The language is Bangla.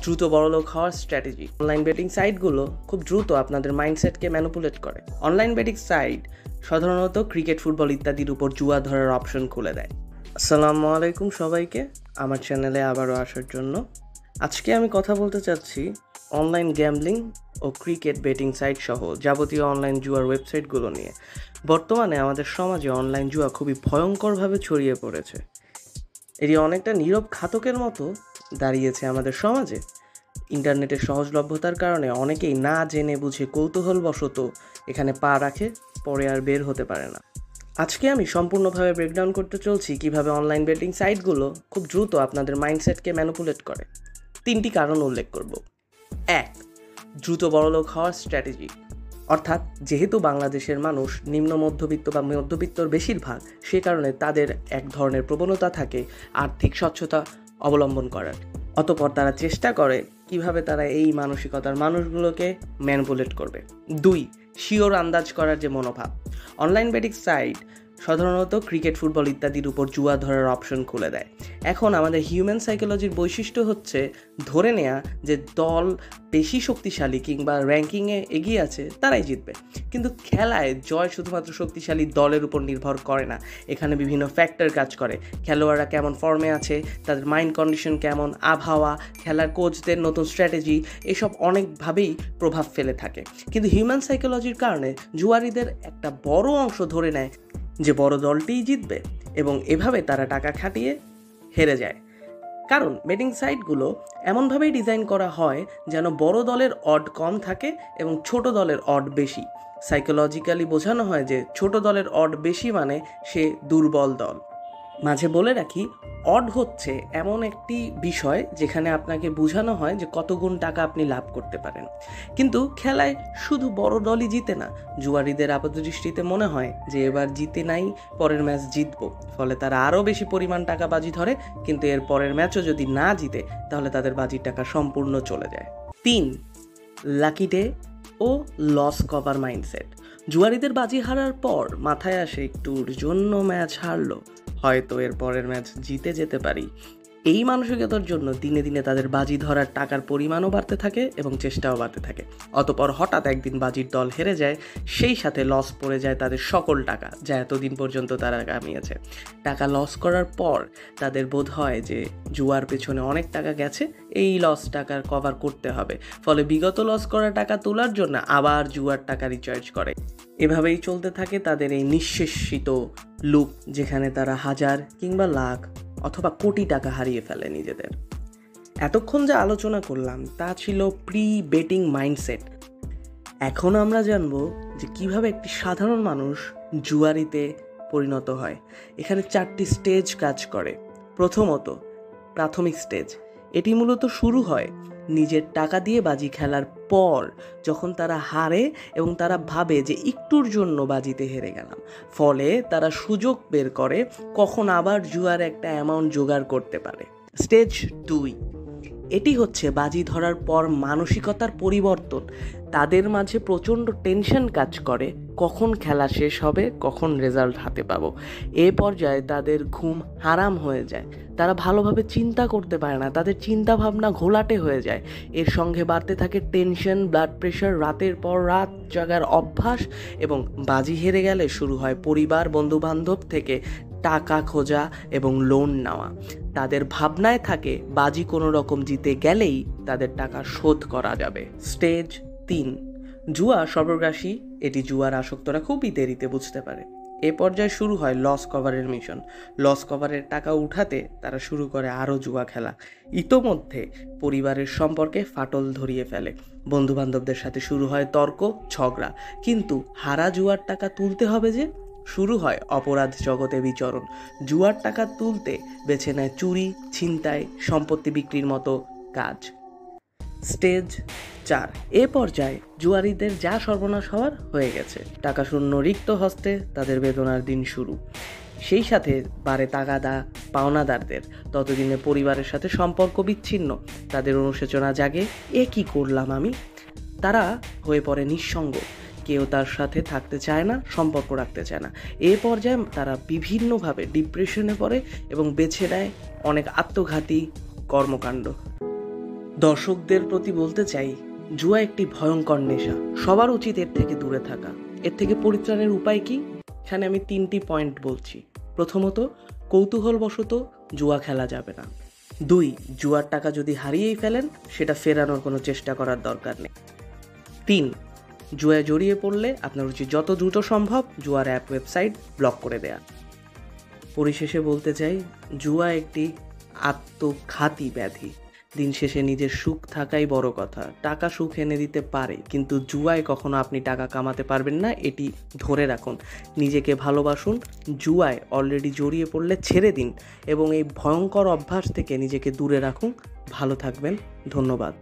দ্রুত বড়লোক হওয়ার স্ট্র্যাটেজি। অনলাইন বেটিং সাইটগুলো খুব দ্রুত আপনাদের মাইন্ডসেটকে ম্যানিপুলেট করে। অনলাইন বেটিং সাইট সাধারণত ক্রিকেট, ফুটবল ইত্যাদির উপর জুয়া ধরার অপশন খুলে দেয়। আসসালামু আলাইকুম সবাইকে আমার চ্যানেলে আবারও আসার জন্য। আজকে আমি কথা বলতে চাচ্ছি অনলাইন গ্যাম্বলিং ও ক্রিকেট বেটিং সাইট সহ যাবতীয় অনলাইন জুয়ার ওয়েবসাইটগুলো নিয়ে। বর্তমানে আমাদের সমাজে অনলাইন জুয়া খুবই ভয়ঙ্করভাবে ছড়িয়ে পড়েছে। এটি অনেকটা নীরব ঘাতকের মতো দাঁড়িয়েছে আমাদের সমাজে। ইন্টারনেটের সহজলভ্যতার কারণে অনেকেই না জেনে বুঝে কৌতূহলবশত এখানে পা রাখে, পরে আর বের হতে পারে না। আজকে আমি সম্পূর্ণভাবে ব্রেকডাউন করতে চলছি কিভাবে অনলাইন বেটিং সাইটগুলো খুব দ্রুত আপনাদের মাইন্ডসেটকে ম্যানিপুলেট করে। 3টি কারণ উল্লেখ করব। 1. দ্রুত বড়লোক হওয়ার স্ট্র্যাটেজি। অর্থাৎ যেহেতু বাংলাদেশের মানুষ নিম্ন মধ্যবিত্ত বা মধ্যবিত্তর বেশিরভাগ, সে কারণে তাদের এক ধরনের প্রবণতা থাকে আর্থিক স্বচ্ছতা অবলম্বন করার। অতঃপর তারা চেষ্টা করে কিভাবে তারা এই মানসিকতার মানুষগুলোকে ম্যানিপুলেট করবে। 2. শিওর আন্দাজ করার যে মনোভাব। অনলাইন বেটিং সাইট সাধারণত ক্রিকেট, ফুটবল ইত্যাদির উপর জুয়া ধরার অপশন খুলে দেয়। এখন আমাদের হিউম্যান সাইকোলজির বৈশিষ্ট্য হচ্ছে ধরে নেয়া যে দল বেশি শক্তিশালী কিংবা র্যাঙ্কিংয়ে এগিয়ে আছে তারাই জিতবে। কিন্তু খেলায় জয় শুধুমাত্র শক্তিশালী দলের উপর নির্ভর করে না, এখানে বিভিন্ন ফ্যাক্টর কাজ করে। খেলোয়াড়রা কেমন ফর্মে আছে, তাদের মাইন্ড কন্ডিশন কেমন, আবহাওয়া, খেলার কোচদের নতুন স্ট্র্যাটেজি, এসব অনেকভাবেই প্রভাব ফেলে থাকে। কিন্তু হিউম্যান সাইকোলজির কারণে জুয়ারিদের একটা বড় অংশ ধরে নেয় যে বড় দলটিই জিতবে এবং এভাবে তারা টাকা খাটিয়ে হেরে যায়। কারণ বেটিং সাইটগুলো এমনভাবেই ডিজাইন করা হয় যেন বড় দলের অড কম থাকে এবং ছোট দলের অড বেশি। সাইকোলজিক্যালি বোঝানো হয় যে ছোট দলের অড বেশি মানে সে দুর্বল দল। মাঝে বলে রাখি, অড হচ্ছে এমন একটি বিষয় যেখানে আপনাকে বোঝানো হয় যে কত গুণ টাকা আপনি লাভ করতে পারেন। কিন্তু খেলায় শুধু বড় দলই জিতে না। জুয়ারিদের আপাতদৃষ্টিতে মনে হয় যে এবার জিতে নাই, পরের ম্যাচ জিতবো, ফলে তারা আরও বেশি পরিমাণ টাকা বাজি ধরে। কিন্তু এর পরের ম্যাচও যদি না জিতে তাহলে তাদের বাজির টাকা সম্পূর্ণ চলে যায়। 3. লাকি ডে ও লস কভার মাইন্ডসেট। জুয়ারিদের বাজি হারার পর মাথায় আসে একটুর জন্য ম্যাচ হারলো, হয়তো এর পরের ম্যাচ জিতে যেতে পারি। এই মানসিকতার জন্য দিনে দিনে তাদের বাজি ধরার টাকার পরিমাণও বাড়তে থাকে এবং চেষ্টাও বাড়তে থাকে। অতপর হঠাৎ একদিন বাজির দল হেরে যায়, সেই সাথে লস পড়ে যায় তাদের সকল টাকা যা এতদিন পর্যন্ত তারা কামিয়েছে। টাকা লস করার পর তাদের বোধ হয় যে জুয়ার পেছনে অনেক টাকা গেছে, এই লস টাকার কভার করতে হবে, ফলে বিগত লস করা টাকা তোলার জন্য আবার জুয়ার টাকা রিচার্জ করে। এভাবেই চলতে থাকে তাদের এই নিঃশেষিত লুপ, যেখানে তারা হাজার কিংবা লাখ অথবা কোটি টাকা হারিয়ে ফেলে নিজেদের। এতক্ষণ যা আলোচনা করলাম তা ছিল প্রি বেটিং মাইন্ডসেট। এখন আমরা জানবো যে কিভাবে একটি সাধারণ মানুষ জুয়ারিতে পরিণত হয়। এখানে 4টি স্টেজ কাজ করে। প্রথমত, প্রাথমিক স্টেজ। এটি মূলত শুরু হয় নিজের টাকা দিয়ে বাজি খেলার পর, যখন তারা হারে এবং তারা ভাবে যে একটুর জন্য বাজিতে হেরে গেলাম, ফলে তারা সুযোগ বের করে কখন আবার জুয়ার একটা অ্যামাউন্ট জোগাড় করতে পারে। স্টেজ 2, এটি হচ্ছে বাজি ধরার পর মানসিকতার পরিবর্তন। তাদের মাঝে প্রচণ্ড টেনশন কাজ করে, কখন খেলা শেষ হবে, কখন রেজাল্ট হাতে পাবো। এ পর্যায়ে তাদের ঘুম হারাম হয়ে যায়, তারা ভালোভাবে চিন্তা করতে পারে না, তাদের চিন্তা ভাবনা ঘোলাটে হয়ে যায়। এর সঙ্গে বাড়তে থাকে টেনশন, ব্লাড প্রেশার, রাতের পর রাত জাগার অভ্যাস, এবং বাজি হেরে গেলে শুরু হয় পরিবার, বন্ধুবান্ধব থেকে টাকা খোঁজা এবং লোন নেওয়া। তাদের ভাবনায় থাকে বাজি কোনো রকম জিতে গেলেই তাদের টাকা শোধ করা যাবে। স্টেজ 3, জুয়া সর্বগ্রাসী। এটি জুয়ার আসক্তরা খুবই দেরিতে বুঝতে পারে। এ পর্যায়ে শুরু হয় লস কভারের মিশন। লস কভারের টাকা উঠাতে তারা শুরু করে আরও জুয়া খেলা। ইতোমধ্যে পরিবারের সম্পর্কে ফাটল ধরিয়ে ফেলে, বন্ধুবান্ধবদের সাথে শুরু হয় তর্ক, ঝগড়া। কিন্তু হারা জুয়ার টাকা তুলতে হবে যে, শুরু হয় অপরাধ জগতে বিচরণ। জুয়ার টাকা তুলতে বেছে নেয় চুরি, ছিনতাই, সম্পত্তি বিক্রির মতো কাজ। স্টেজ 4, এ পর্যায়ে জুয়ারিদের যা সর্বনাশ হওয়ার হয়ে গেছে। টাকা শূন্য রিক্ত হস্তে তাদের বেদনার দিন শুরু। সেই সাথে বাড়ে তাগাদা পাওনাদারদের। ততদিনে পরিবারের সাথে সম্পর্ক বিচ্ছিন্ন, তাদের অনুশোচনা জাগে, এ কি করলাম আমি। তারা হয়ে পড়ে নিঃসঙ্গ, কেউ তার সাথে থাকতে চায় না, সম্পর্ক রাখতে চায় না। এ পর্যায়ে তারা বিভিন্নভাবে ডিপ্রেশনে পড়ে এবং বেছে নেয় অনেক আত্মঘাতী কর্মকাণ্ড। দর্শকদের প্রতি বলতে চাই, জুয়া একটি ভয়ঙ্কর নেশা। সবার উচিত এর থেকে দূরে থাকা। এর থেকে পরিত্রাণের উপায় কি? এখানে আমি 3টি পয়েন্ট বলছি। প্রথমত, কৌতূহলবশত জুয়া খেলা যাবে না। 2, জুয়ার টাকা যদি হারিয়েই ফেলেন, সেটা ফেরানোর কোনো চেষ্টা করার দরকার নেই। 3, জুয়ায় জড়িয়ে পড়লে আপনার উচিত যত দ্রুত সম্ভব জুয়ার অ্যাপ ওয়েবসাইট ব্লক করে দেয়া। পরিশেষে বলতে চাই, জুয়া একটি আত্মঘাতী ব্যাধি। দিন শেষে নিজের সুখ থাকাই বড় কথা। টাকা সুখ এনে দিতে পারে, কিন্তু জুয়ায় কখনো আপনি টাকা কামাতে পারবেন না, এটি ধরে রাখুন। নিজেকে ভালোবাসুন। জুয়ায় অলরেডি জড়িয়ে পড়লে ছেড়ে দিন এবং এই ভয়ঙ্কর অভ্যাস থেকে নিজেকে দূরে রাখুন। ভালো থাকবেন। ধন্যবাদ।